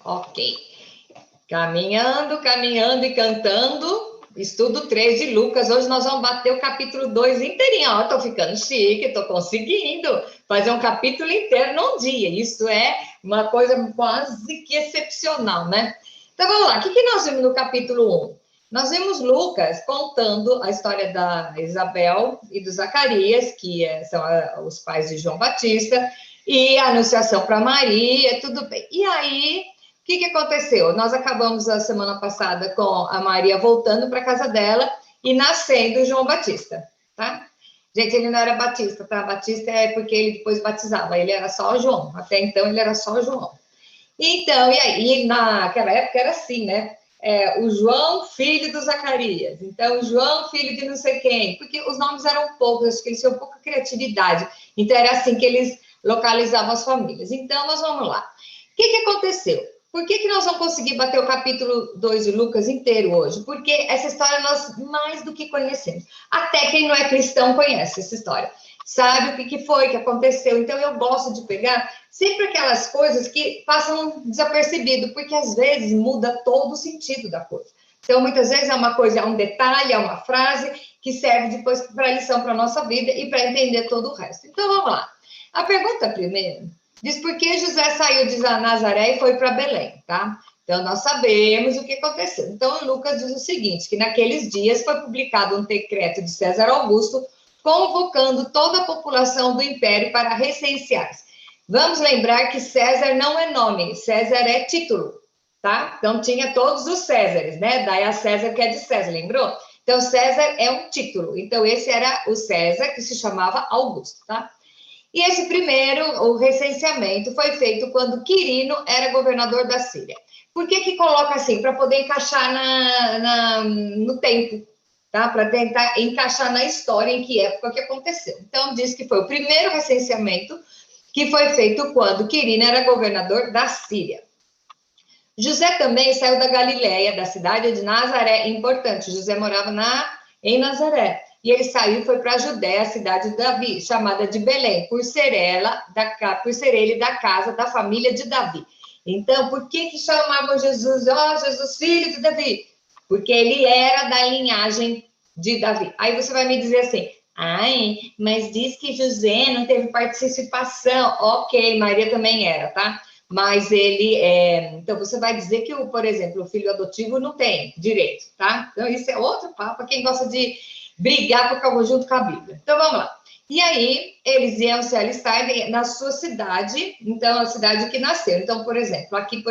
Ok. Caminhando, caminhando e cantando, estudo 3 de Lucas. Hoje nós vamos bater o capítulo 2 inteirinho. Ó, tô ficando chique, tô conseguindo fazer um capítulo inteiro num dia. Isso é uma coisa quase que excepcional, né? Então vamos lá, o que nós vimos no capítulo 1? Nós vimos Lucas contando a história da Isabel e do Zacarias, que são os pais de João Batista, e a anunciação para Maria, tudo bem. E aí, o que aconteceu? Nós acabamos a semana passada com a Maria voltando para casa dela e nascendo João Batista, tá? Gente, ele não era Batista, tá? Batista é porque ele depois batizava, ele era só João. Até então, ele era só João. Então, e aí, naquela época era assim, né? O João, filho do Zacarias. Então, o João, filho de não sei quem. Porque os nomes eram poucos, acho que eles tinham pouca criatividade. Então, era assim que eles localizavam as famílias. Então, nós vamos lá. O que aconteceu? Por que nós vamos conseguir bater o capítulo 2 de Lucas inteiro hoje? Porque essa história nós mais do que conhecemos. Até quem não é cristão conhece essa história. Sabe o que foi que aconteceu. Então, eu gosto de pegar sempre aquelas coisas que passam desapercebido, porque às vezes muda todo o sentido da coisa. Então, muitas vezes é uma coisa, é um detalhe, é uma frase que serve depois para lição para a nossa vida e para entender todo o resto. Então, vamos lá. A pergunta primeiro diz por que José saiu de Nazaré e foi para Belém, tá? Então, nós sabemos o que aconteceu. Então, Lucas diz o seguinte, que naqueles dias foi publicado um decreto de César Augusto convocando toda a população do império para recensear-se. Vamos lembrar que César não é nome, César é título, tá? Então, tinha todos os Césares, né? Daí a César que é de César, lembrou? Então, César é um título. Então, esse era o César, que se chamava Augusto, tá? E esse primeiro, o recenseamento, foi feito quando Quirino era governador da Síria. Por que coloca assim? Para poder encaixar no tempo, tá? Para tentar encaixar na história em que época que aconteceu. Então, diz que foi o primeiro recenseamento que foi feito quando Quirino era governador da Síria. José também saiu da Galileia, da cidade de Nazaré, importante, José morava em Nazaré, e ele saiu e foi para a Judéia, a cidade de Davi, chamada de Belém, por ser ele da casa da família de Davi. Então, por que chamavam Jesus, Jesus, filho de Davi? Porque ele era da linhagem de Davi. Aí você vai me dizer assim, mas diz que José não teve participação. Ok, Maria também era, tá? Mas ele então você vai dizer que, por exemplo, o filho adotivo não tem direito, tá? Então, isso é outro papo, quem gosta de brigar por causa junto com a Bíblia. Então, vamos lá. E aí, eles iam se alistar na sua cidade, então, a cidade que nasceu. Então, por exemplo, aqui,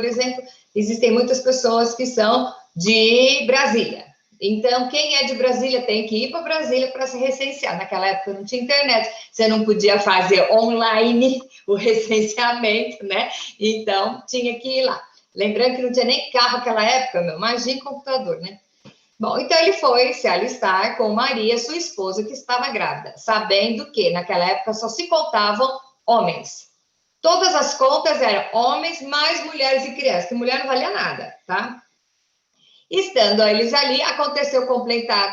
existem muitas pessoas que são de Brasília. Então, quem é de Brasília tem que ir para Brasília para se recensear. Naquela época não tinha internet, você não podia fazer online o recenseamento, né? Então, tinha que ir lá. Lembrando que não tinha nem carro naquela época, imagina computador, né? Bom, então ele foi se alistar com Maria, sua esposa, que estava grávida, sabendo que naquela época só se contavam homens. Todas as contas eram homens mais mulheres e crianças, que mulher não valia nada, tá? Estando eles ali,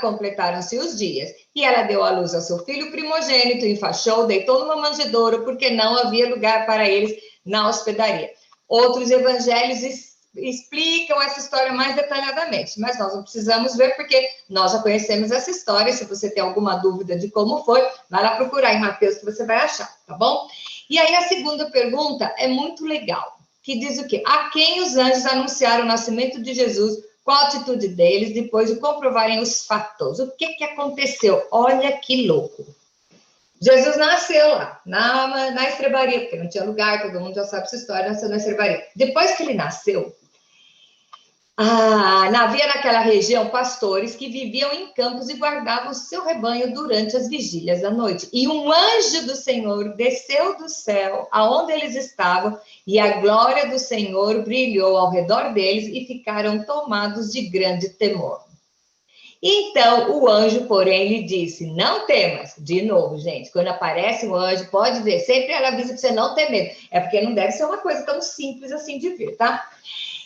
completaram-se os dias. E ela deu à luz ao seu filho primogênito, enfaixou, deitou numa manjedoura, porque não havia lugar para eles na hospedaria. Outros evangelhos explicam essa história mais detalhadamente, mas nós não precisamos ver, porque nós já conhecemos essa história. Se você tem alguma dúvida de como foi, vai lá procurar em Mateus que você vai achar, tá bom? E aí a segunda pergunta é muito legal, que diz o quê? A quem os anjos anunciaram o nascimento de Jesus? Qual a atitude deles depois de comprovarem os fatos? O que aconteceu? Olha que louco. Jesus nasceu lá, na estrebaria, porque não tinha lugar, todo mundo já sabe essa história, nasceu na estrebaria. Depois que ele nasceu, havia naquela região pastores que viviam em campos e guardavam seu rebanho durante as vigílias da noite. E um anjo do Senhor desceu do céu aonde eles estavam, e a glória do Senhor brilhou ao redor deles e ficaram tomados de grande temor. Então o anjo, porém, lhe disse: não temas. De novo, gente, quando aparece um anjo, pode ver, sempre ela avisa para você não ter medo. É porque não deve ser uma coisa tão simples assim de ver, tá?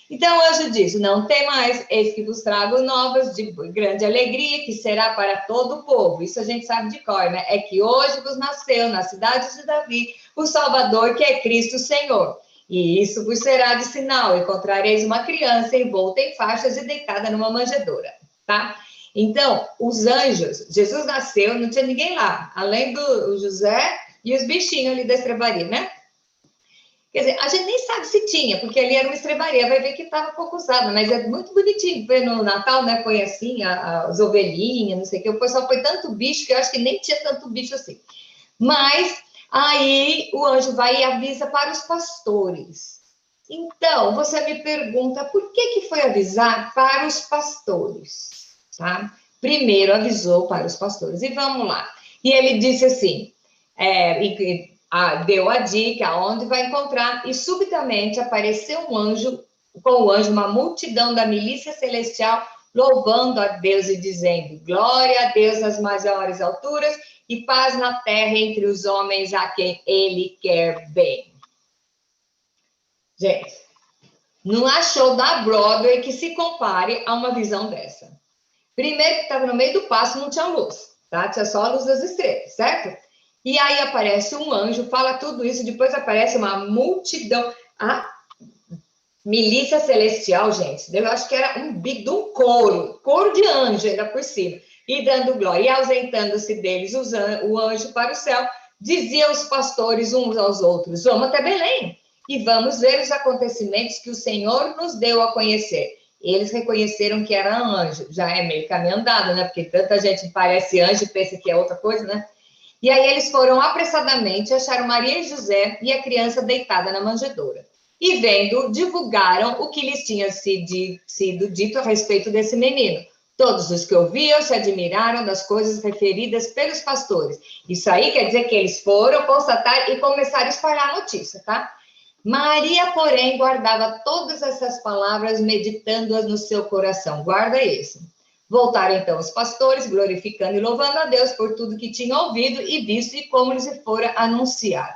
Então o anjo disse: não temais, eis que vos trago novas de grande alegria, que será para todo o povo. Isso a gente sabe de cor, né? É que hoje vos nasceu na cidade de Davi o Salvador, que é Cristo Senhor. E isso vos será de sinal, encontrareis uma criança envolta em faixas e deitada numa manjedoura, tá? Então, os anjos, Jesus nasceu, não tinha ninguém lá, além do José e os bichinhos ali da estrebaria, né? Quer dizer, a gente nem sabe se tinha, porque ali era uma estrebaria, vai ver que estava pouco usada, mas é muito bonitinho ver no Natal, né? Põe assim as ovelhinhas, não sei o que. O pessoal põe tanto bicho que eu acho que nem tinha tanto bicho assim. Mas aí o anjo vai e avisa para os pastores. Então, você me pergunta por que foi avisar para os pastores, tá? Primeiro avisou para os pastores. E vamos lá. E ele disse assim, deu a dica onde vai encontrar, e subitamente apareceu um anjo, com o anjo, uma multidão da milícia celestial, louvando a Deus e dizendo, glória a Deus nas maiores alturas e paz na terra entre os homens a quem ele quer bem. Gente, não há show da Broadway que se compare a uma visão dessa. Primeiro que estava no meio do pasto, não tinha luz, tá? Tinha só a luz das estrelas, certo? E aí aparece um anjo, fala tudo isso, depois aparece uma multidão. A milícia celestial, gente, eu acho que era um coro de anjo ainda por cima, e dando glória, e ausentando-se deles o anjo para o céu, diziam os pastores uns aos outros, vamos até Belém, e vamos ver os acontecimentos que o Senhor nos deu a conhecer. Eles reconheceram que era anjo, já é meio caminho andado, né? Porque tanta gente parece anjo e pensa que é outra coisa, né? E aí eles foram apressadamente, acharam Maria e José e a criança deitada na manjedoura. E vendo, divulgaram o que lhes tinha sido dito a respeito desse menino. Todos os que ouviam se admiraram das coisas referidas pelos pastores. Isso aí quer dizer que eles foram constatar e começaram a espalhar a notícia, tá? Maria, porém, guardava todas essas palavras, meditando-as no seu coração. Guarda isso. Voltaram então os pastores, glorificando e louvando a Deus por tudo que tinham ouvido e visto e como lhes fora anunciado.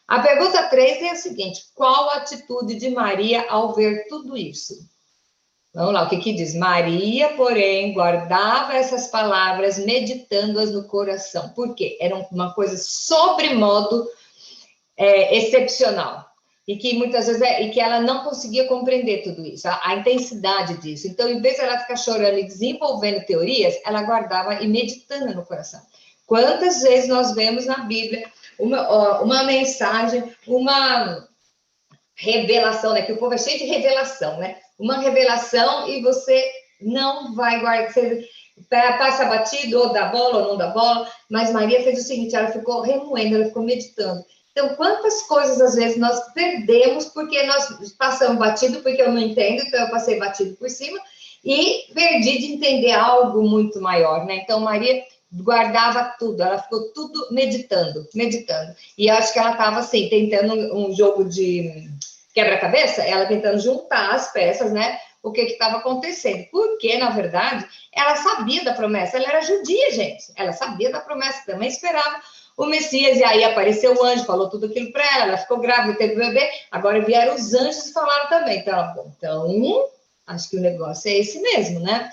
A pergunta 3 é a seguinte: qual a atitude de Maria ao ver tudo isso? Vamos lá, o que diz? Maria, porém, guardava essas palavras, meditando-as no coração. Por quê? Era uma coisa sobremodo excepcional. E que muitas vezes e que ela não conseguia compreender tudo isso, a intensidade disso. Então, em vez de ela ficar chorando e desenvolvendo teorias, ela guardava e meditando no coração. Quantas vezes nós vemos na Bíblia uma mensagem, uma revelação, né? Que o povo é cheio de revelação, né? Uma revelação e você não vai guardar, você passa batido, ou dá bola ou não dá bola, mas Maria fez o seguinte, ela ficou remoendo, ela ficou meditando. Então, quantas coisas, às vezes, nós perdemos porque nós passamos batido, porque eu não entendo, então eu passei batido por cima, e perdi de entender algo muito maior, né? Então, Maria guardava tudo, ela ficou tudo meditando. E acho que ela estava, assim, tentando um jogo de quebra-cabeça, ela tentando juntar as peças, né? O que estava acontecendo. Porque, na verdade, ela sabia da promessa, ela era judia, gente. Ela sabia da promessa, também esperava o Messias, e aí apareceu o anjo, falou tudo aquilo para ela ficou grávida, teve bebê, agora vieram os anjos e falaram também. Então, acho que o negócio é esse mesmo, né?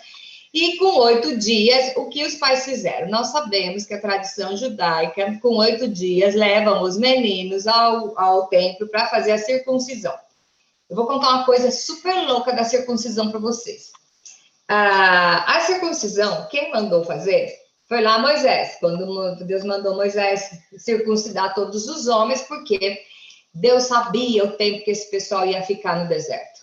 E com 8 dias, o que os pais fizeram? Nós sabemos que a tradição judaica, com 8 dias, levam os meninos ao templo para fazer a circuncisão. Eu vou contar uma coisa super louca da circuncisão para vocês. A circuncisão, quem mandou fazer foi lá Moisés, quando Deus mandou Moisés circuncidar todos os homens, porque Deus sabia o tempo que esse pessoal ia ficar no deserto.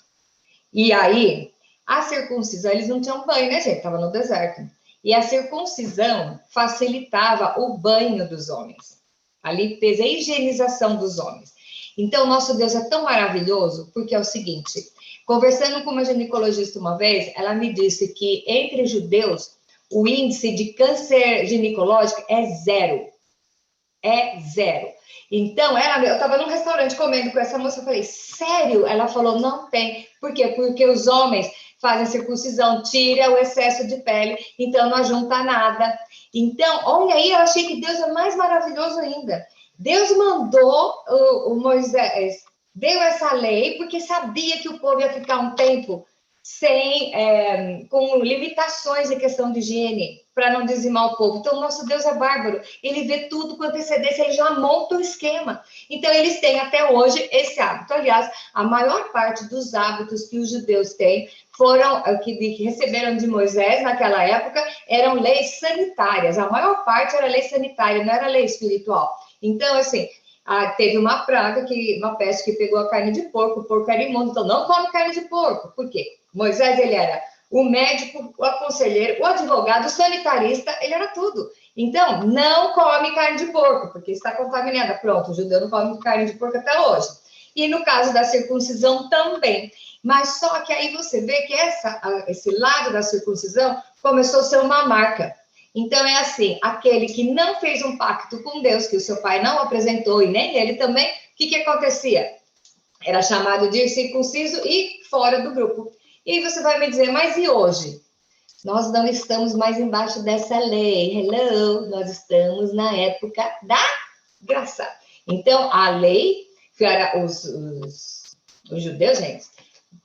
E aí, a circuncisão, eles não tinham banho, né, gente? Estava no deserto. E a circuncisão facilitava o banho dos homens. A limpeza, a higienização dos homens. Então, nosso Deus é tão maravilhoso, porque é o seguinte, conversando com uma ginecologista uma vez, ela me disse que entre judeus, o índice de câncer ginecológico é zero. É zero. Então, eu estava num restaurante comendo com essa moça, eu falei, sério? Ela falou, não tem. Por quê? Porque os homens fazem circuncisão, tira o excesso de pele, então não ajunta nada. Então, olha aí, eu achei que Deus é mais maravilhoso ainda. Deus mandou o Moisés, deu essa lei, porque sabia que o povo ia ficar um tempo com limitações em questão de higiene, para não dizimar o povo. Então, o nosso Deus é bárbaro, ele vê tudo com antecedência, ele já monta o esquema. Então, eles têm até hoje esse hábito. Aliás, a maior parte dos hábitos que os judeus têm que receberam de Moisés naquela época, eram leis sanitárias. A maior parte era lei sanitária, não era lei espiritual. Então, assim, teve uma praga, uma peste que pegou a carne de porco, o porco era imundo, então não come carne de porco. Por quê? Moisés, ele era o médico, o conselheiro, o advogado, o sanitarista, ele era tudo. Então, não come carne de porco, porque está contaminada. Pronto, o judeu não come carne de porco até hoje. E no caso da circuncisão também. Mas só que aí você vê que esse lado da circuncisão começou a ser uma marca. Então, é assim, aquele que não fez um pacto com Deus, que o seu pai não apresentou, e nem ele também, o que acontecia? Era chamado de circunciso e fora do grupo. E aí você vai me dizer, mas e hoje? Nós não estamos mais embaixo dessa lei. Hello, nós estamos na época da graça. Então, a lei, que era os judeus, gente,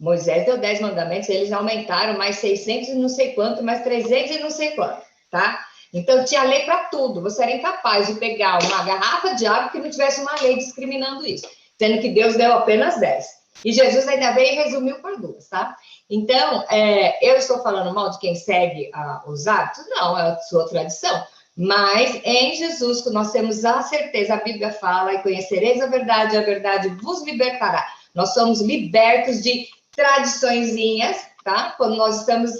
Moisés deu 10 mandamentos, eles aumentaram mais 600 e não sei quanto, mais 300 e não sei quanto, tá? Então, tinha lei para tudo. Você era incapaz de pegar uma garrafa de água que não tivesse uma lei discriminando isso, sendo que Deus deu apenas 10. E Jesus ainda veio e resumiu por 2, tá? Então, eu estou falando mal de quem segue os hábitos? Não, é a sua tradição. Mas em Jesus, que nós temos a certeza, a Bíblia fala, e conhecereis a verdade vos libertará. Nós somos libertos de tradiçõezinhas, tá? Quando nós estamos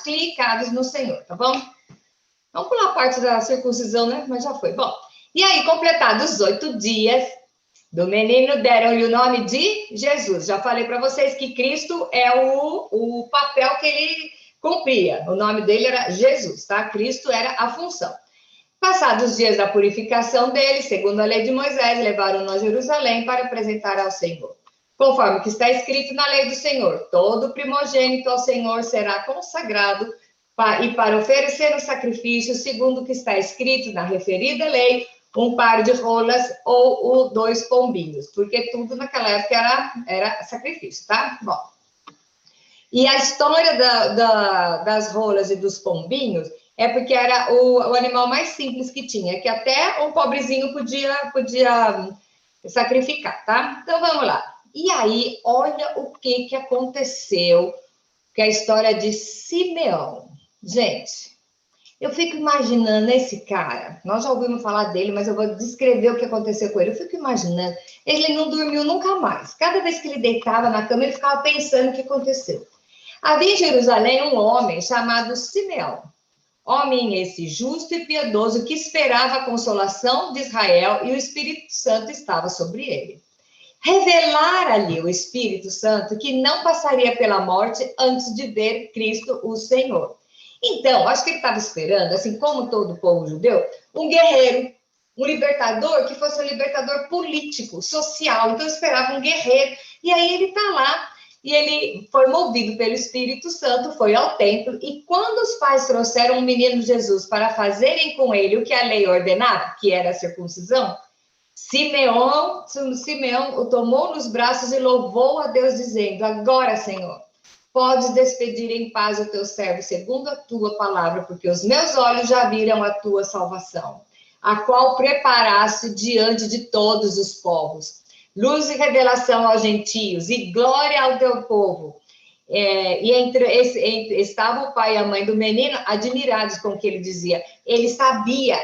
clicados no Senhor, tá bom? Vamos pular a parte da circuncisão, né? Mas já foi. Bom, e aí, completados os 8 dias do menino, deram-lhe o nome de Jesus. Já falei para vocês que Cristo é o papel que ele cumpria. O nome dele era Jesus, tá? Cristo era a função. Passados os dias da purificação dele, segundo a lei de Moisés, levaram-no a Jerusalém para apresentar ao Senhor. Conforme que está escrito na lei do Senhor, todo primogênito ao Senhor será consagrado e para oferecer um sacrifício, segundo o que está escrito na referida lei, um par de rolas ou 2 pombinhos, porque tudo naquela época era sacrifício, tá? Bom. E a história das rolas e dos pombinhos é porque era o animal mais simples que tinha, que até um pobrezinho podia sacrificar, tá? Então, vamos lá. E aí, olha o que aconteceu, que é a história de Simeão. Gente, eu fico imaginando esse cara, nós já ouvimos falar dele, mas eu vou descrever o que aconteceu com ele. Eu fico imaginando, ele não dormiu nunca mais. Cada vez que ele deitava na cama, ele ficava pensando o que aconteceu. Havia em Jerusalém um homem chamado Simeão. Homem esse justo e piedoso que esperava a consolação de Israel e o Espírito Santo estava sobre ele. Revelara-lhe o Espírito Santo que não passaria pela morte antes de ver Cristo o Senhor. Então, acho que ele estava esperando, assim como todo o povo judeu, um guerreiro, um libertador que fosse um libertador político, social. Então, esperava um guerreiro. E aí ele está lá, e ele foi movido pelo Espírito Santo, foi ao templo, e quando os pais trouxeram o menino Jesus para fazerem com ele o que a lei ordenava, que era a circuncisão, Simeão o tomou nos braços e louvou a Deus, dizendo: agora, Senhor, podes despedir em paz o teu servo, segundo a tua palavra, porque os meus olhos já viram a tua salvação, a qual preparaste diante de todos os povos, luz e revelação aos gentios, e glória ao teu povo. Estava o pai e a mãe do menino admirados com o que ele dizia. Ele sabia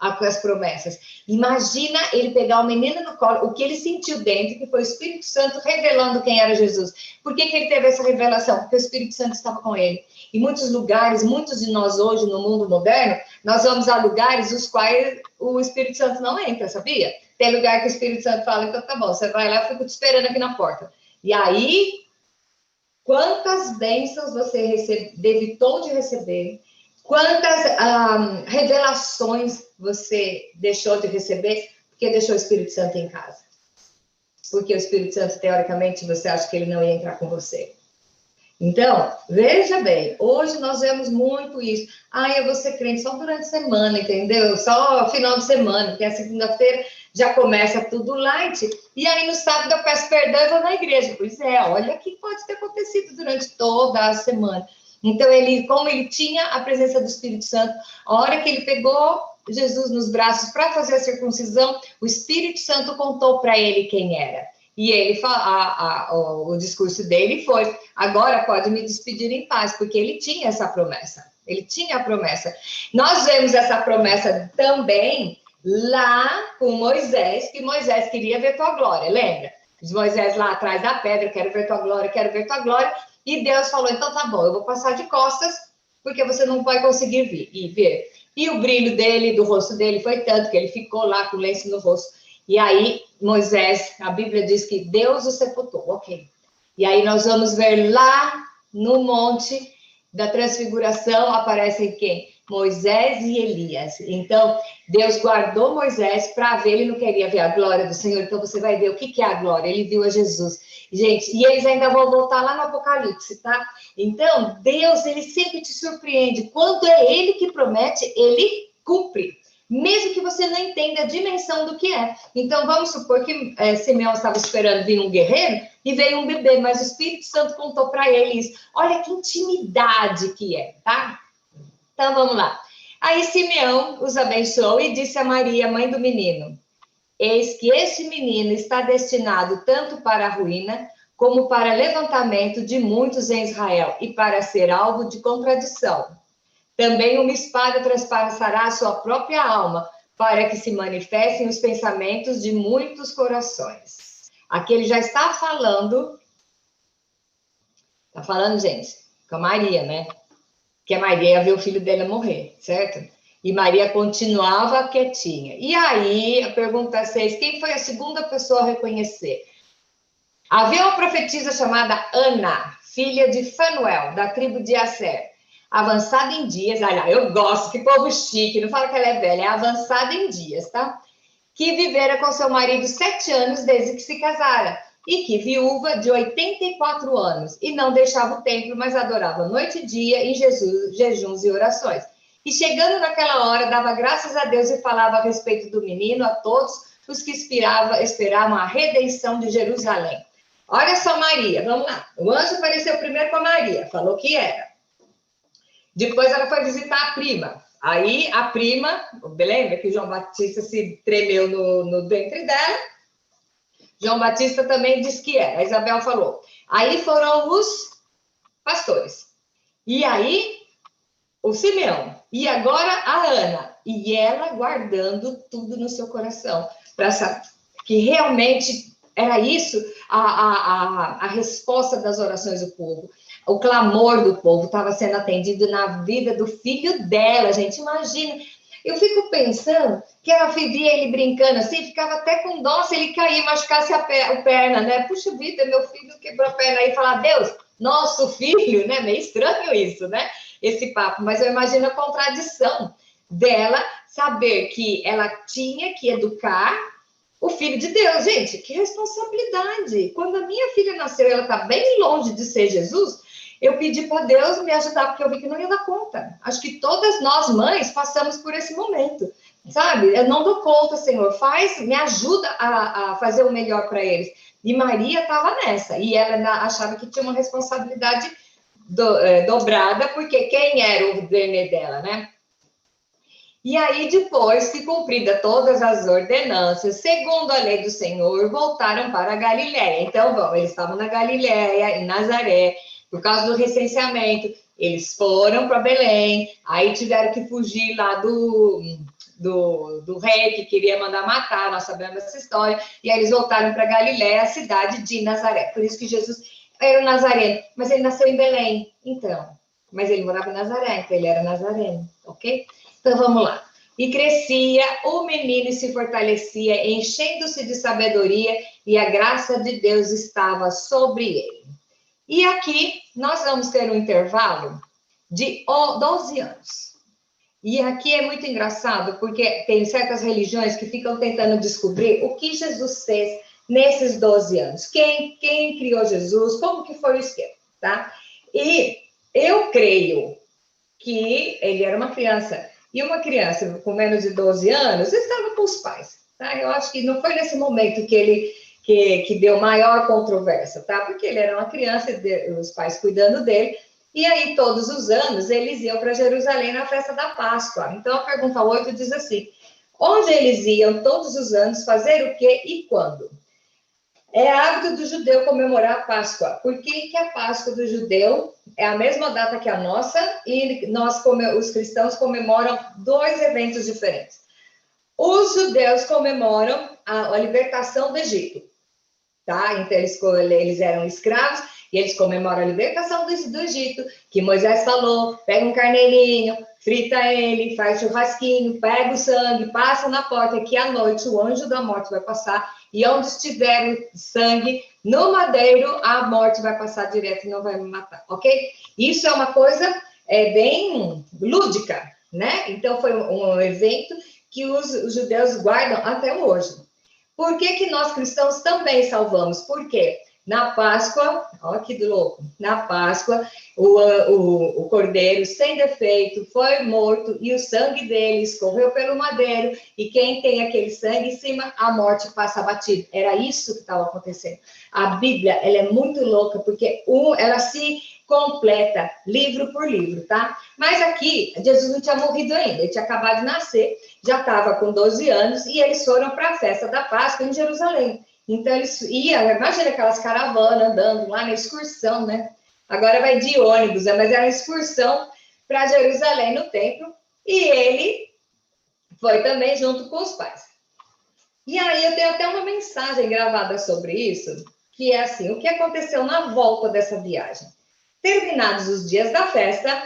as promessas. Imagina ele pegar o menino no colo, o que ele sentiu dentro, que foi o Espírito Santo revelando quem era Jesus. Por que ele teve essa revelação? Porque o Espírito Santo estava com ele. Em muitos lugares, muitos de nós hoje, no mundo moderno, nós vamos a lugares os quais o Espírito Santo não entra, sabia? Tem lugar que o Espírito Santo fala, então tá bom, você vai lá, eu fico te esperando aqui na porta. E aí, quantas bênçãos você evitou de receber? Quantas revelações você deixou de receber porque deixou o Espírito Santo em casa? Porque o Espírito Santo, teoricamente, você acha que ele não ia entrar com você. Então, veja bem, hoje nós vemos muito isso. Eu vou ser crente só durante a semana, entendeu? Só final de semana, porque a segunda-feira já começa tudo light, e aí no sábado eu peço perdão e vou na igreja. Pois é, olha o que pode ter acontecido durante toda a semana. Então, ele, como ele tinha a presença do Espírito Santo, a hora que ele pegou Jesus nos braços para fazer a circuncisão, o Espírito Santo contou para ele quem era. E ele, o discurso dele foi: agora pode me despedir em paz, porque ele tinha essa promessa. Ele tinha a promessa. Nós vemos essa promessa também lá com Moisés, que Moisés queria ver tua glória, lembra? Moisés lá atrás da pedra: quero ver tua glória, quero ver tua glória. E Deus falou: então tá bom, eu vou passar de costas, porque você não vai conseguir ver. E o brilho dele, do rosto dele, foi tanto que ele ficou lá com o lenço no rosto. E aí, Moisés, a Bíblia diz que Deus o sepultou, ok. E aí nós vamos ver lá no monte da transfiguração, aparecem quem? Moisés e Elias. Então, Deus guardou Moisés para ver, ele não queria ver a glória do Senhor, então você vai ver o que é a glória. Ele viu a Jesus. Gente, e eles ainda vão voltar lá no Apocalipse, tá? Então, Deus, ele sempre te surpreende. Quando é ele que promete, ele cumpre. Mesmo que você não entenda a dimensão do que é. Então, vamos supor que Simeão estava esperando vir um guerreiro e veio um bebê, mas o Espírito Santo contou para eles. Olha que intimidade que é, tá? Então, vamos lá. Aí, Simeão os abençoou e disse a Maria, mãe do menino: eis que este menino está destinado tanto para a ruína, como para levantamento de muitos em Israel, e para ser alvo de contradição. Também uma espada transpassará a sua própria alma, para que se manifestem os pensamentos de muitos corações. Aqui ele já está falando, gente, com a Maria, né? Que a Maria ia ver o filho dela morrer, certo? E Maria continuava quietinha. E aí, a pergunta 6, quem foi a segunda pessoa a reconhecer? Havia uma profetisa chamada Ana, filha de Fanuel, da tribo de Asser, avançada em dias. Olha, eu gosto, que povo chique, não fala que ela é velha, é avançada em dias, tá? Que vivera com seu marido 7 anos desde que se casara, e que viúva de 84 anos, e não deixava o templo, mas adorava noite e dia em Jesus, jejuns e orações. E chegando naquela hora, dava graças a Deus e falava a respeito do menino a todos os que esperavam a redenção de Jerusalém. Olha só Maria, vamos lá. O anjo apareceu primeiro com a Maria, falou que era. Depois ela foi visitar a prima. Aí a prima, lembra que João Batista se tremeu no ventre dela? João Batista também disse que era. A Isabel falou. Aí foram os pastores. E aí o Simeão. E agora a Ana. E ela guardando tudo no seu coração. Para saber que realmente era isso a resposta das orações do povo. O clamor do povo estava sendo atendido na vida do filho dela, gente. Imagina. Eu fico pensando que ela via ele brincando assim, ficava até com dó se ele cair, machucasse a perna, né? Puxa vida, meu filho quebrou a perna aí. Falar, Deus, nosso filho, né? Meio estranho isso, né? Esse papo. Mas eu imagino a contradição dela saber que ela tinha que educar o filho de Deus. Gente, que responsabilidade. Quando a minha filha nasceu, ela está bem longe de ser Jesus, eu pedi para Deus me ajudar, porque eu vi que não ia dar conta. Acho que todas nós, mães, passamos por esse momento, sabe? Eu não dou conta, Senhor. Me ajuda a fazer o melhor para eles. E Maria estava nessa. E ela achava que tinha uma responsabilidade dobrada, porque quem era o nenê dela, né? E aí, depois que cumprida todas as ordenanças, segundo a lei do Senhor, voltaram para a Galiléia. Então, eles estavam na Galiléia, em Nazaré, por causa do recenseamento. Eles foram para Belém, aí tiveram que fugir lá do rei que queria mandar matar, nós sabemos essa história, e aí eles voltaram para Galiléia, a cidade de Nazaré. Por isso que Jesus era um nazareno, mas ele nasceu em Belém, então. Mas ele morava em Nazaré, então ele era nazareno, ok? Então, vamos lá. E crescia o menino e se fortalecia, enchendo-se de sabedoria, e a graça de Deus estava sobre ele. E aqui, nós vamos ter um intervalo de 12 anos. E aqui é muito engraçado, porque tem certas religiões que ficam tentando descobrir o que Jesus fez nesses 12 anos. Quem criou Jesus, como que foi o esquema, tá? E eu creio que ele era uma criança. E uma criança com menos de 12 anos estava com os pais. tá? Eu acho que não foi nesse momento que ele que deu maior controvérsia, tá? Porque ele era uma criança, os pais cuidando dele, e aí todos os anos eles iam para Jerusalém na festa da Páscoa. Então a pergunta 8 diz assim: onde eles iam todos os anos fazer o quê e quando? É hábito do judeu comemorar a Páscoa. Por que a Páscoa do judeu é a mesma data que a nossa e os cristãos comemoram dois eventos diferentes? Os judeus comemoram a libertação do Egito, tá? Então eles eram escravos e eles comemoram a libertação do Egito, que Moisés falou: pega um carneirinho, frita ele, faz churrasquinho, pega o sangue, passa na porta, que à noite o anjo da morte vai passar, e onde estiver o sangue no madeiro, a morte vai passar direto e não vai me matar, ok? Isso é uma coisa bem lúdica, né? Então foi um evento que os judeus guardam até hoje. Por que nós cristãos também salvamos? Porque na Páscoa, olha que louco, na Páscoa, o cordeiro sem defeito foi morto e o sangue dele escorreu pelo madeiro, e quem tem aquele sangue em cima, a morte passa batido. Era isso que estava acontecendo. A Bíblia, ela é muito louca, porque ela se completa livro por livro, tá? Mas aqui, Jesus não tinha morrido ainda, ele tinha acabado de nascer, já estava com 12 anos, e eles foram para a festa da Páscoa em Jerusalém. Então, eles iam, imagina aquelas caravanas andando lá na excursão, né? Agora vai de ônibus, né? Mas era uma excursão para Jerusalém no templo, e ele foi também junto com os pais. E aí eu tenho até uma mensagem gravada sobre isso, que é assim: o que aconteceu na volta dessa viagem? Terminados os dias da festa,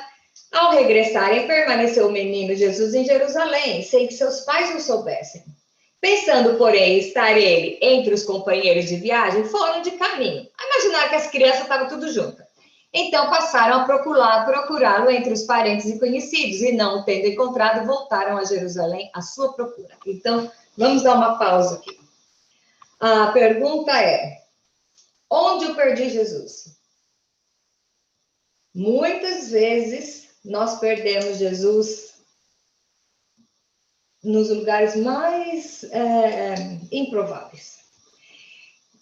ao regressarem, permaneceu o menino Jesus em Jerusalém, sem que seus pais o soubessem. Pensando, porém, estar ele entre os companheiros de viagem, foram de caminho. Imaginaram que as crianças estavam tudo juntas. Então passaram a procurá-lo entre os parentes e conhecidos, e não o tendo encontrado, voltaram a Jerusalém à sua procura. Então, vamos dar uma pausa aqui. A pergunta é: onde eu perdi Jesus? Muitas vezes nós perdemos Jesus nos lugares mais improváveis.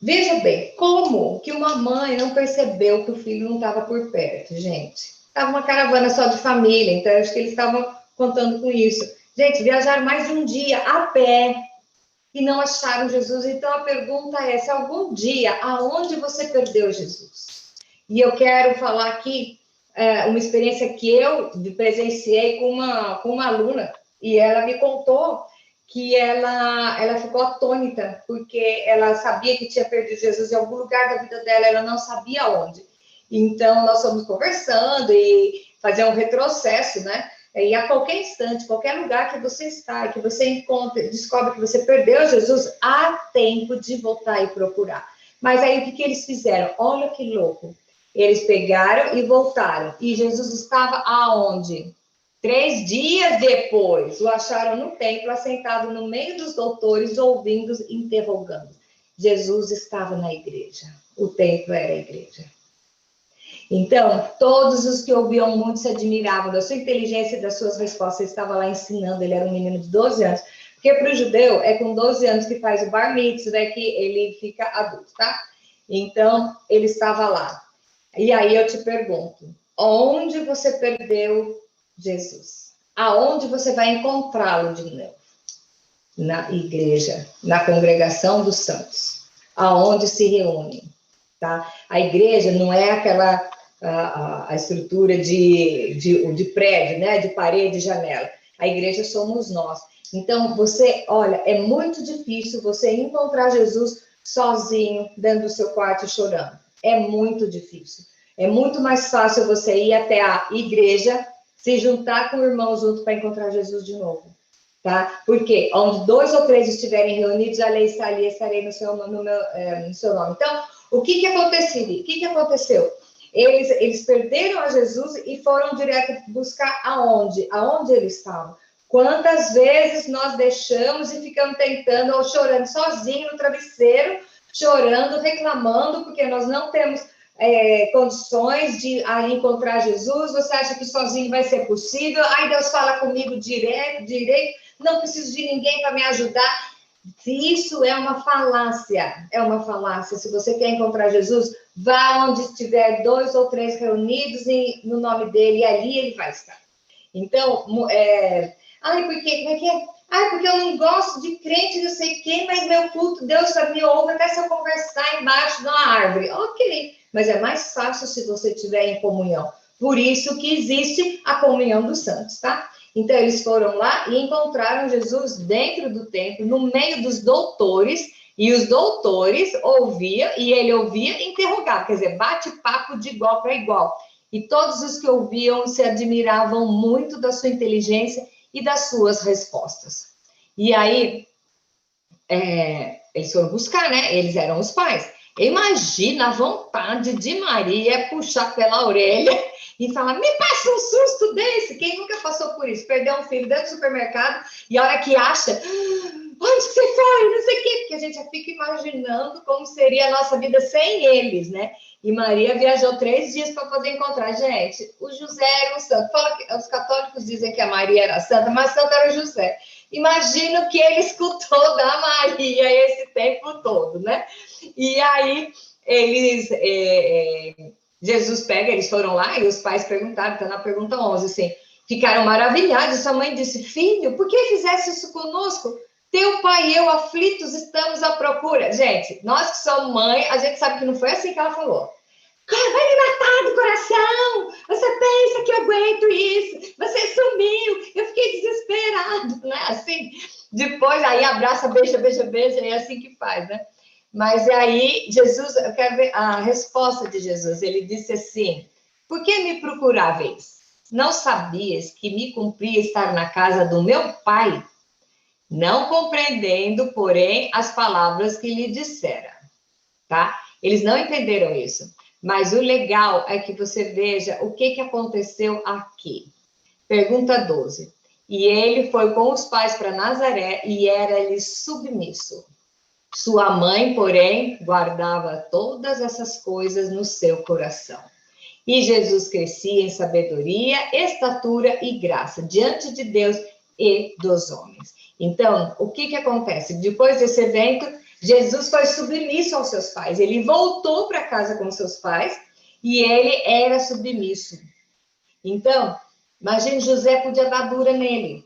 Veja bem, como que uma mãe não percebeu que o filho não estava por perto, gente? Estava uma caravana só de família, então acho que eles estavam contando com isso. Gente, viajaram mais de um dia a pé e não acharam Jesus. Então a pergunta é: se algum dia, aonde você perdeu Jesus? E eu quero falar aqui uma experiência que eu presenciei com uma aluna, e ela me contou que ela ficou atônita, porque ela sabia que tinha perdido Jesus em algum lugar da vida dela, ela não sabia onde. Então, nós fomos conversando e fazer um retrocesso, né? E a qualquer instante, qualquer lugar que você está, que você encontra, descobre que você perdeu Jesus, há tempo de voltar e procurar. Mas aí, o que eles fizeram? Olha que louco. Eles pegaram e voltaram. E Jesus estava aonde? 3 dias depois, o acharam no templo, assentado no meio dos doutores, ouvindo, interrogando. Jesus estava na igreja. O templo era a igreja. Então, todos os que ouviam muito se admiravam da sua inteligência e das suas respostas. Ele estava lá ensinando, ele era um menino de 12 anos. Porque para o judeu, é com 12 anos que faz o bar mitzvah, que ele fica adulto, tá? Então, ele estava lá. E aí eu te pergunto: onde você perdeu Jesus? Aonde você vai encontrá-lo de novo? Na igreja, na congregação dos santos, aonde se reúnem, tá? A igreja não é aquela a estrutura de prédio, né? De parede e janela. A igreja somos nós. Então, olha, é muito difícil você encontrar Jesus sozinho dentro do seu quarto chorando. É muito difícil. É muito mais fácil você ir até a igreja, se juntar com o irmão junto para encontrar Jesus de novo, tá? Porque onde 2 ou 3 estiverem reunidos, ali estarei no seu nome. Então, o que aconteceu? O que aconteceu? Eles perderam a Jesus e foram direto buscar aonde? Aonde ele estava? Quantas vezes nós deixamos e ficamos tentando, ou chorando sozinho no travesseiro, chorando, reclamando, porque nós não temos condições de encontrar Jesus. Você acha que sozinho vai ser possível? Aí Deus fala comigo direito, não preciso de ninguém para me ajudar. Se isso é uma falácia, é uma falácia. Se você quer encontrar Jesus, vá onde estiver 2 ou 3 reunidos no nome dele, e ali ele vai estar. Então, ai, porque, como é que é? Ai, porque eu não gosto de crente, não sei quem, mas meu culto, Deus me ouve até se eu conversar embaixo de uma árvore. Ok, mas é mais fácil se você estiver em comunhão. Por isso que existe a comunhão dos santos, tá? Então, eles foram lá e encontraram Jesus dentro do templo, no meio dos doutores, e os doutores ouviam, e ele ouvia e interrogava, quer dizer, bate-papo de igual para igual. E todos os que ouviam se admiravam muito da sua inteligência e das suas respostas. E aí, eles foram buscar, né? Eles eram os pais. Imagina a vontade de Maria puxar pela orelha e falar, me passa um susto desse. Quem nunca passou por isso? Perdeu um filho dentro do supermercado e a hora que acha, onde você foi? Não sei o quê. Porque a gente já fica imaginando como seria a nossa vida sem eles, né? E Maria viajou 3 dias para poder encontrar. Gente, o José era um santo. Fala que os católicos dizem que a Maria era santa, mas santo era o José. Imagina o que ele escutou da Maria esse tempo todo, né? E aí, Jesus pega, eles foram lá e os pais perguntaram, então na pergunta 11, assim, ficaram maravilhados. Sua mãe disse, filho, por que fizesse isso conosco? Teu pai e eu, aflitos, estamos à procura. Gente, nós que somos mãe, a gente sabe que não foi assim que ela falou. Vai me matar do coração! Você pensa que eu aguento isso? Você sumiu! Eu fiquei desesperado, né? Assim, depois aí abraça, beija, beija, beija, é assim que faz, né? Mas aí Jesus, eu quero ver a resposta de Jesus. Ele disse assim: por que me procuráveis? Não sabias que me cumpria estar na casa do meu pai? Não compreendendo, porém, as palavras que lhe dissera, tá? Eles não entenderam isso. Mas o legal é que você veja o que aconteceu aqui. Pergunta 12. E ele foi com os pais para Nazaré e era-lhe submisso. Sua mãe, porém, guardava todas essas coisas no seu coração. E Jesus crescia em sabedoria, estatura e graça diante de Deus e dos homens. Então, o que acontece? Depois desse evento, Jesus foi submisso aos seus pais. Ele voltou para casa com seus pais e ele era submisso. Então, imagine, José podia dar dura nele,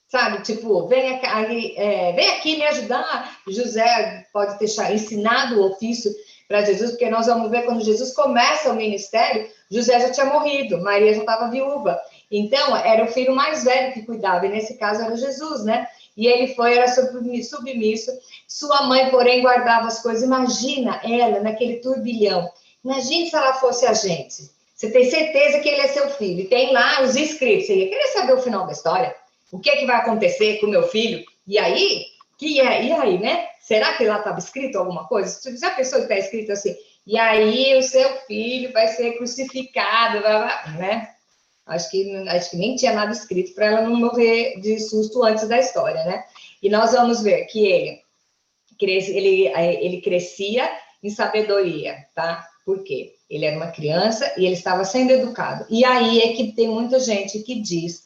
sabe? Tipo, vem aqui me ajudar. José pode ter ensinado o ofício para Jesus, porque nós vamos ver quando Jesus começa o ministério, José já tinha morrido, Maria já estava viúva. Então, era o filho mais velho que cuidava, e nesse caso era Jesus, né? E ele era submisso. Sua mãe, porém, guardava as coisas. Imagina ela naquele turbilhão. Imagine se ela fosse a gente. Você tem certeza que ele é seu filho. E tem lá os escritos. Você ia querer saber o final da história? O que vai acontecer com o meu filho? E aí, né? Será que lá estava escrito alguma coisa? Você já pensou que está escrito assim? E aí o seu filho vai ser crucificado, né? Acho que nem tinha nada escrito para ela não morrer de susto antes da história, né? E nós vamos ver que ele crescia em sabedoria, tá? Por quê? Ele era uma criança e ele estava sendo educado. E aí é que tem muita gente que diz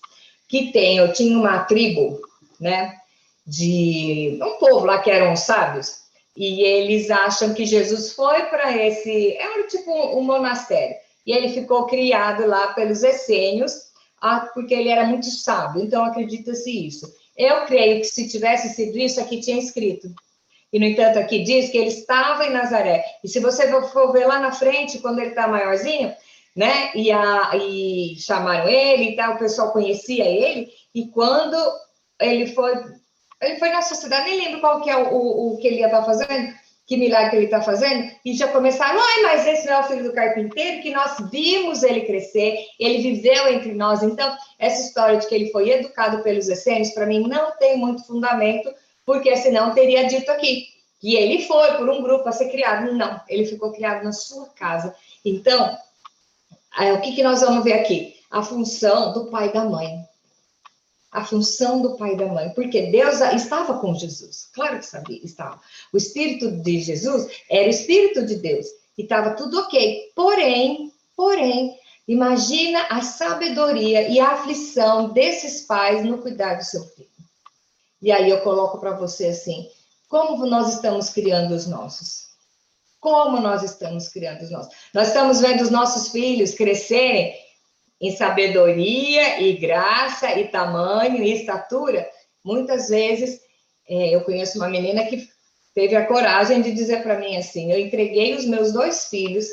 que eu tinha uma tribo, né? De um povo lá que eram sábios, e eles acham que Jesus foi para era tipo um monastério, e ele ficou criado lá pelos essênios, porque ele era muito sábio, então acredita-se isso. Eu creio que se tivesse sido isso, aqui tinha escrito. E, no entanto, aqui diz que ele estava em Nazaré. E se você for ver lá na frente, quando ele está maiorzinho, né? E chamaram ele e tal, o pessoal conhecia ele, e quando ele foi nessa cidade, nem lembro qual que é o que ele ia estar fazendo, que milagre que ele está fazendo, e já começaram, mas esse não é o filho do carpinteiro, que nós vimos ele crescer, ele viveu entre nós. Então, essa história de que ele foi educado pelos essênios, para mim, não tem muito fundamento, porque senão teria dito aqui, que ele foi por um grupo a ser criado. Não, ele ficou criado na sua casa. Então, o que nós vamos ver aqui? A função do pai e da mãe. A função do pai e da mãe, porque Deus estava com Jesus, claro que sabia, estava. O Espírito de Jesus era o Espírito de Deus, e estava tudo ok. Porém, imagina a sabedoria e a aflição desses pais no cuidar do seu filho. E aí eu coloco para você assim, Como nós estamos criando os nossos? Como nós estamos criando os nossos? Nós estamos vendo os nossos filhos crescerem em sabedoria e graça e tamanho e estatura. Muitas vezes, eu conheço uma menina que teve a coragem de dizer para mim assim, eu entreguei os meus 2 filhos,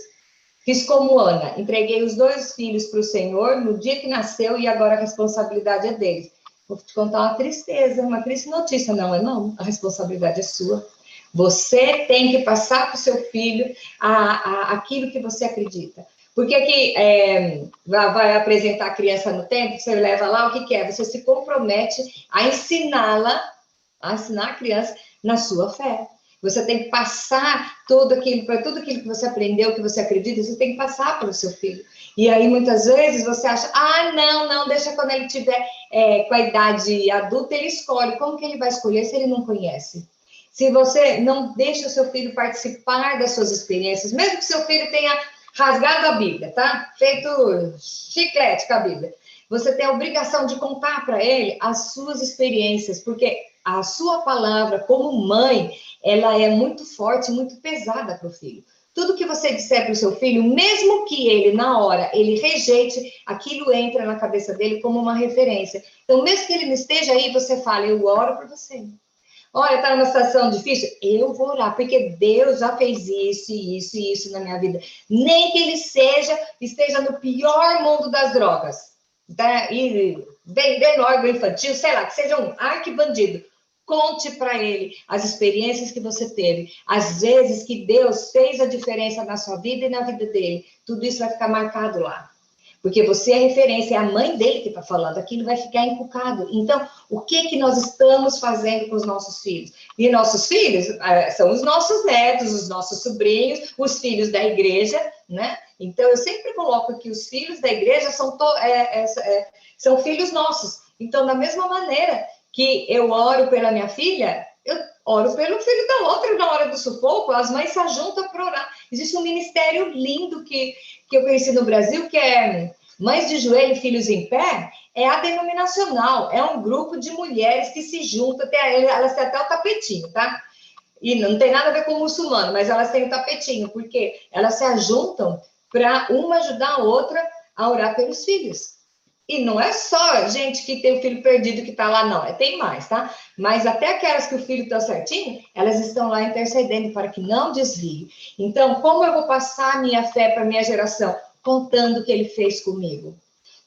fiz como Ana, entreguei os 2 filhos para o Senhor no dia que nasceu e agora a responsabilidade é deles. Vou te contar uma tristeza, uma triste notícia. Não é não, a responsabilidade é sua. Você tem que passar para o seu filho aquilo que você acredita. Porque aqui vai apresentar a criança no templo, você leva lá, o que é? Você se compromete a ensinar a criança na sua fé. Você tem que passar tudo aquilo que você aprendeu, que você acredita, você tem que passar para o seu filho. E aí, muitas vezes, você acha, não, deixa quando ele tiver com a idade adulta, ele escolhe. Como que ele vai escolher se ele não conhece? Se você não deixa o seu filho participar das suas experiências, mesmo que seu filho tenha rasgado a Bíblia, tá? Feito chiclete com a Bíblia. Você tem a obrigação de contar para ele as suas experiências, porque a sua palavra, como mãe, ela é muito forte, muito pesada para o filho. Tudo que você disser para o seu filho, mesmo que ele, na hora, ele rejeite, aquilo entra na cabeça dele como uma referência. Então, mesmo que ele não esteja aí, você fala, eu oro por você. Olha, está numa situação difícil? Eu vou orar, porque Deus já fez isso, isso e isso na minha vida. Nem que ele esteja no pior mundo das drogas, tá? E vendendo órgão infantil, sei lá, que seja um arquibandido. Conte para ele as experiências que você teve, as vezes que Deus fez a diferença na sua vida e na vida dele. Tudo isso vai ficar marcado lá. Porque você é referência, é a mãe dele que está falando, aquilo vai ficar encucado. Então, o que nós estamos fazendo com os nossos filhos? E nossos filhos são os nossos netos, os nossos sobrinhos, os filhos da igreja, né? Então, eu sempre coloco que os filhos da igreja são filhos nossos. Então, da mesma maneira que eu oro pela minha filha, eu oro pelo filho da outra na hora do sufoco, as mães se ajuntam para orar. Existe um ministério lindo que eu conheci no Brasil, que é Mães de Joelho, Filhos em Pé, é a denominacional, é um grupo de mulheres que se juntam, elas têm até o tapetinho, tá? E não tem nada a ver com o muçulmano, mas elas têm o tapetinho, porque elas se ajuntam para uma ajudar a outra a orar pelos filhos. E não é só gente que tem o filho perdido que está lá, não. Tem mais, tá? Mas até aquelas que o filho está certinho, elas estão lá intercedendo para que não desvie. Então, como eu vou passar a minha fé para a minha geração? Contando o que ele fez comigo.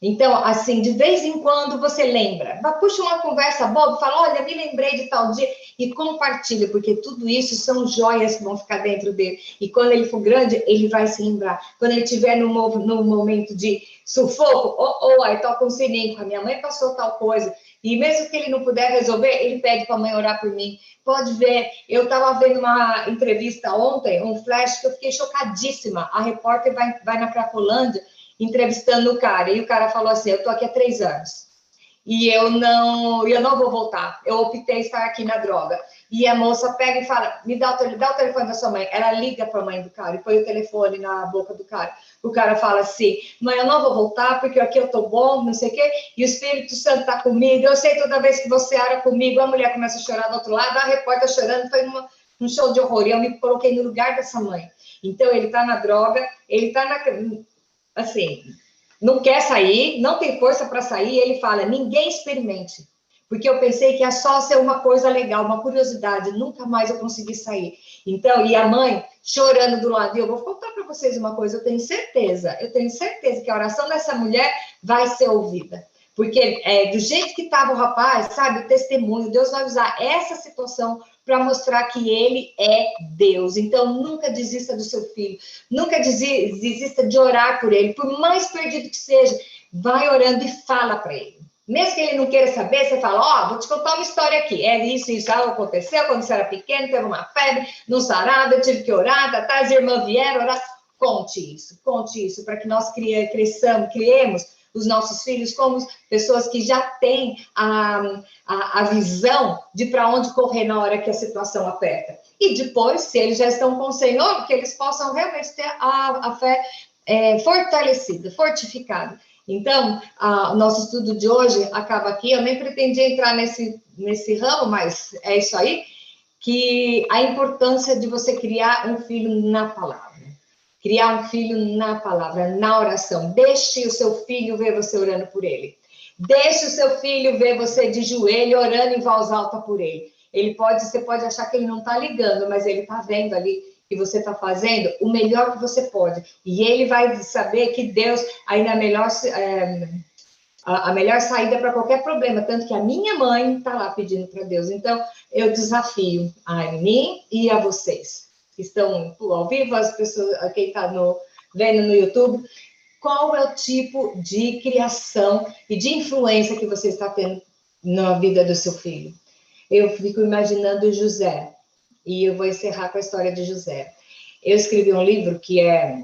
Então, assim, de vez em quando você lembra. Puxa uma conversa boba, fala, olha, me lembrei de tal dia, e compartilha, porque tudo isso são joias que vão ficar dentro dele. E quando ele for grande, ele vai se lembrar. Quando ele estiver no momento de sufoco, aí toca um sininho, a minha mãe passou tal coisa, e mesmo que ele não puder resolver, ele pede para a mãe orar por mim. Pode ver, eu estava vendo uma entrevista ontem, um flash, que eu fiquei chocadíssima. A repórter vai na Cracolândia, entrevistando o cara, e o cara falou assim, eu estou aqui há 3 anos, e eu não vou voltar, eu optei estar aqui na droga. E a moça pega e fala, dá o telefone da sua mãe. Ela liga para a mãe do cara e põe o telefone na boca do cara. O cara fala assim, mãe, eu não vou voltar porque aqui eu estou bom, não sei o quê, e o Espírito Santo está comigo, eu sei toda vez que você ora comigo, a mulher começa a chorar do outro lado, a repórter chorando, foi um show de horror, e eu me coloquei no lugar dessa mãe. Então, ele está na droga, ele está assim, não quer sair, não tem força para sair, ele fala, ninguém experimente. Porque eu pensei que ia só ser uma coisa legal, uma curiosidade, nunca mais eu consegui sair. Então, e a mãe chorando do lado, e eu vou contar para vocês uma coisa, eu tenho certeza que a oração dessa mulher vai ser ouvida. Porque do jeito que estava o rapaz, sabe, o testemunho, Deus vai usar essa situação para mostrar que ele é Deus. Então, nunca desista do seu filho, nunca desista de orar por ele, por mais perdido que seja, vai orando e fala para ele. Mesmo que ele não queira saber, você fala, vou te contar uma história aqui. É isso aconteceu quando você era pequeno, teve uma febre, no sarado, eu tive que orar, as irmãs vieram orar. Conte isso, para que nós criemos os nossos filhos como pessoas que já têm a visão de para onde correr na hora que a situação aperta. E depois, se eles já estão com o Senhor, que eles possam realmente ter a fé fortalecida, fortificada. Então, o nosso estudo de hoje acaba aqui. Eu nem pretendia entrar nesse ramo, mas é isso aí. que a importância de você criar um filho na palavra. Criar um filho na palavra, na oração. Deixe o seu filho ver você orando por ele. Deixe o seu filho ver você de joelho orando em voz alta por ele. Você pode achar que ele não está ligando, mas ele está vendo ali que você está fazendo o melhor que você pode. E ele vai saber que Deus ainda é a melhor saída para qualquer problema. Tanto que a minha mãe está lá pedindo para Deus. Então, eu desafio a mim e a vocês que estão ao vivo, as pessoas, quem está vendo no YouTube, qual é o tipo de criação e de influência que você está tendo na vida do seu filho? Eu fico imaginando José, e eu vou encerrar com a história de José. Eu escrevi um livro que é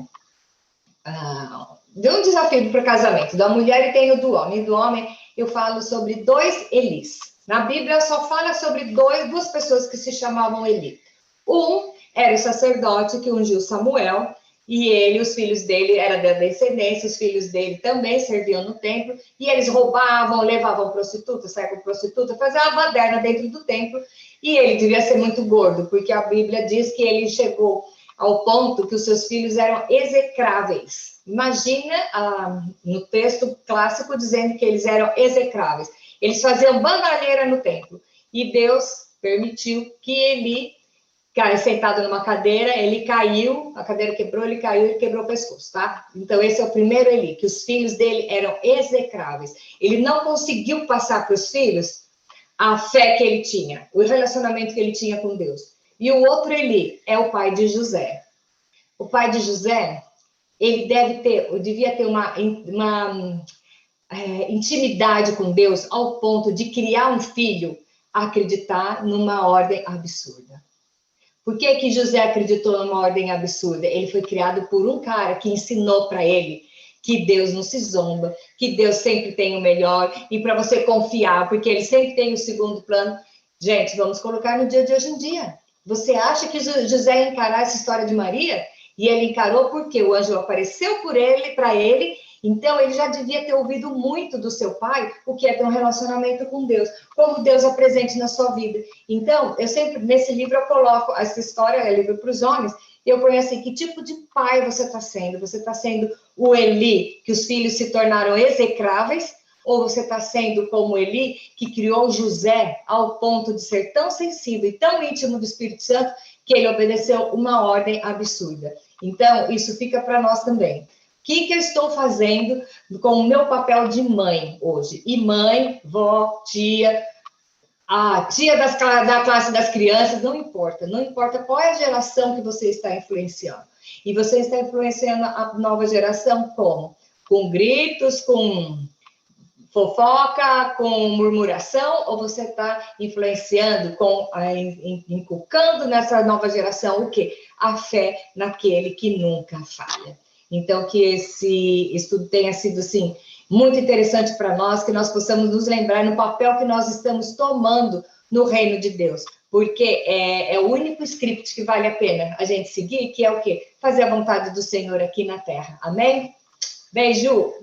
de um desafio para o casamento, da mulher e tem o do homem. E do homem eu falo sobre 2 Elis. Na Bíblia só fala sobre duas pessoas que se chamavam Eli. Um era o sacerdote que ungiu Samuel, e ele, os filhos dele, era da descendência, os filhos dele também serviam no templo, e eles roubavam, levavam prostituta, saíam com prostituta, faziam uma baderna dentro do templo, e ele devia ser muito gordo, porque a Bíblia diz que ele chegou ao ponto que os seus filhos eram execráveis. Imagina no texto clássico dizendo que eles eram execráveis. Eles faziam bandalheira no templo, e Deus permitiu que ele sentado numa cadeira, ele caiu, a cadeira quebrou, ele caiu e quebrou o pescoço, tá? Então, esse é o primeiro Eli, que os filhos dele eram execráveis. Ele não conseguiu passar para os filhos a fé que ele tinha, o relacionamento que ele tinha com Deus. E o outro Eli é o pai de José. O pai de José, ele devia ter uma intimidade com Deus ao ponto de criar um filho a acreditar numa ordem absurda. Por que José acreditou numa ordem absurda? Ele foi criado por um cara que ensinou para ele que Deus não se zomba, que Deus sempre tem o melhor, e para você confiar, porque ele sempre tem o segundo plano. Gente, vamos colocar no dia de hoje em dia. Você acha que José ia encarar essa história de Maria? E ele encarou porque o anjo apareceu para ele, então ele já devia ter ouvido muito do seu pai o que é ter um relacionamento com Deus, como Deus é presente na sua vida. Então, eu sempre, nesse livro, eu coloco essa história, é livro para os homens, e eu ponho assim, que tipo de pai você está sendo? Você está sendo o Eli, que os filhos se tornaram execráveis, ou você está sendo como Eli, que criou José ao ponto de ser tão sensível e tão íntimo do Espírito Santo, que ele obedeceu uma ordem absurda. Então, isso fica para nós também. O que eu estou fazendo com o meu papel de mãe hoje? E mãe, vó, tia, a tia da classe das crianças, não importa qual é a geração que você está influenciando. E você está influenciando a nova geração como? Com gritos, com fofoca, com murmuração, ou você está influenciando, inculcando nessa nova geração o quê? A fé naquele que nunca falha. Então, que esse estudo tenha sido, assim, muito interessante para nós, que nós possamos nos lembrar no papel que nós estamos tomando no reino de Deus, porque é o único script que vale a pena a gente seguir, que é o quê? Fazer a vontade do Senhor aqui na terra. Amém? Beijo!